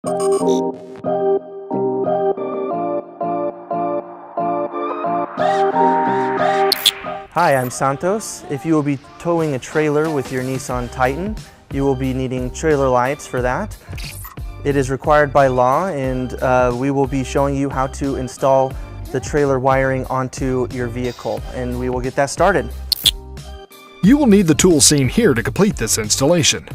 Hi, I'm Santos. If you will be towing a trailer with your Nissan Titan, you will be needing trailer lights for that. It is required by law, and we will be showing you how to install the trailer wiring onto your vehicle, and we will get that started. You will need the tools seen here to complete this installation.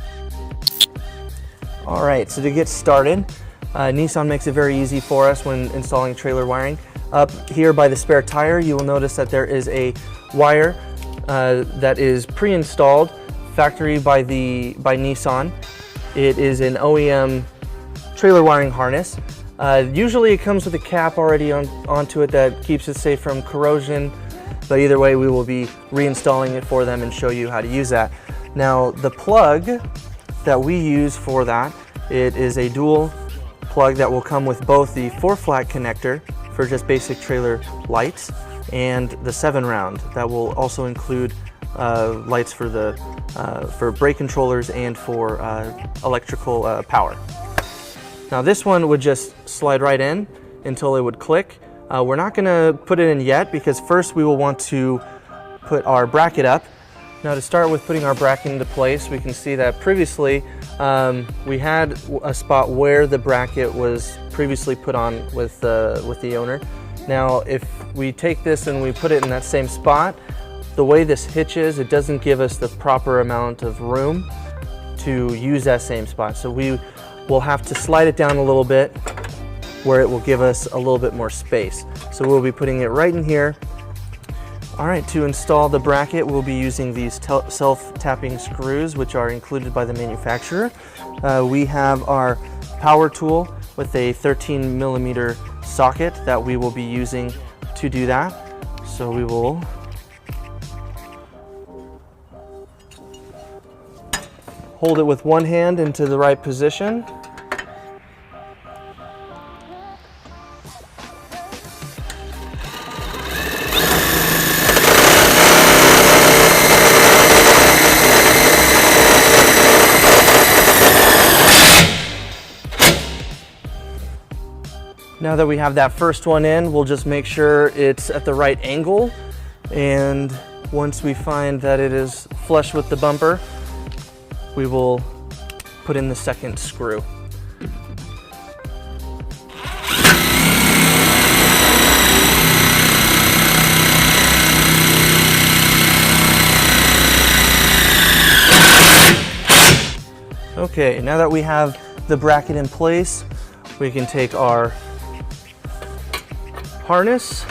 All right, so to get started, Nissan makes it very easy for us when installing trailer wiring. Up here by the spare tire, you will notice that there is a wire that is pre-installed, factory by Nissan. It is an OEM trailer wiring harness. Usually it comes with a cap already onto it that keeps it safe from corrosion, but either way we will be reinstalling it for them and show you how to use that. Now the plug that we use for that, it is a dual plug that will come with both the 4-flat connector for just basic trailer lights and the 7-round that will also include lights for brake controllers and for electrical power. Now this one would just slide right in until it would click. We're not going to put it in yet because first we will want to put our bracket up. Now to start with putting our bracket into place, we can see that previously we had a spot where the bracket was previously put on with the owner. Now if we take this and we put it in that same spot, the way this hitches, it doesn't give us the proper amount of room to use that same spot. So we will have to slide it down a little bit where it will give us a little bit more space. So we'll be putting it right in here. All right, to install the bracket, we'll be using these self-tapping screws, which are included by the manufacturer. We have our power tool with a 13mm socket that we will be using to do that. So we will hold it with one hand into the right position. Now that we have that first one in, we'll just make sure it's at the right angle. And once we find that it is flush with the bumper, we will put in the second screw. Okay, now that we have the bracket in place, we can take our harness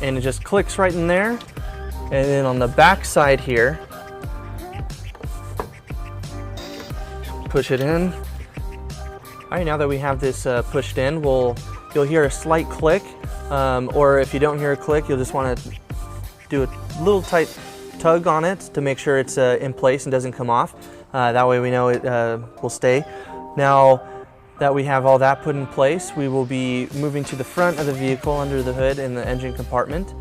and it just clicks right in there. And then on the back side here, push it in. All right, now that we have this pushed in, you'll hear a slight click, or if you don't hear a click, you'll just want to do a little tight tug on it to make sure it's in place and doesn't come off. That way we know it will stay. Now that we have all that put in place, we will be moving to the front of the vehicle under the hood in the engine compartment.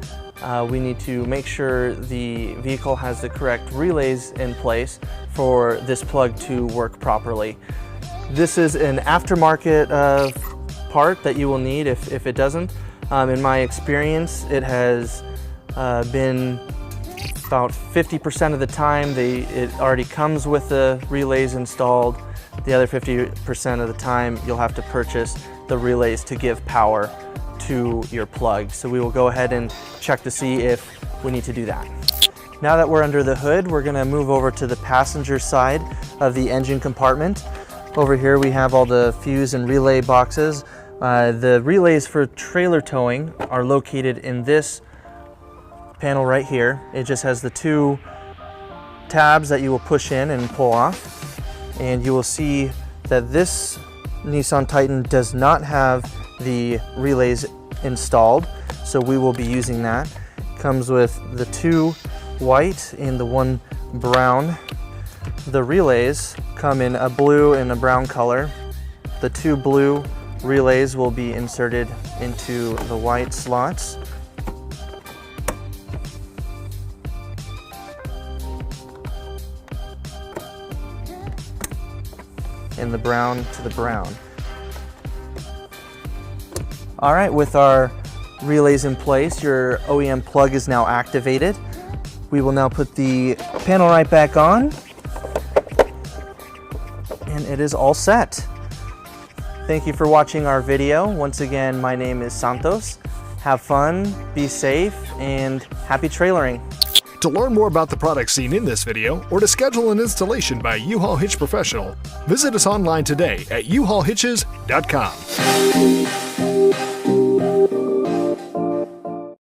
We need to make sure the vehicle has the correct relays in place for this plug to work properly. This is an aftermarket part that you will need if it doesn't. In my experience, it has been about 50% of the time it already comes with the relays installed. The other 50% of the time you'll have to purchase the relays to give power to your plug. So we will go ahead and check to see if we need to do that. Now that we're under the hood, we're going to move over to the passenger side of the engine compartment. Over here we have all the fuse and relay boxes. The relays for trailer towing are located in this panel right here. It just has the 2 tabs that you will push in and pull off. And you will see that this Nissan Titan does not have the relays installed, so we will be using that. It comes with the 2 white and the 1 brown. The relays come in a blue and a brown color. The 2 blue relays will be inserted into the white slots. And the brown to the brown. All right, with our relays in place, your OEM plug is now activated. We will now put the panel right back on, and it is all set. Thank you for watching our video. Once again, my name is Santos. Have fun, be safe, and happy trailering. To learn more about the products seen in this video, or to schedule an installation by U-Haul Hitch Professional, visit us online today at uhaulhitches.com.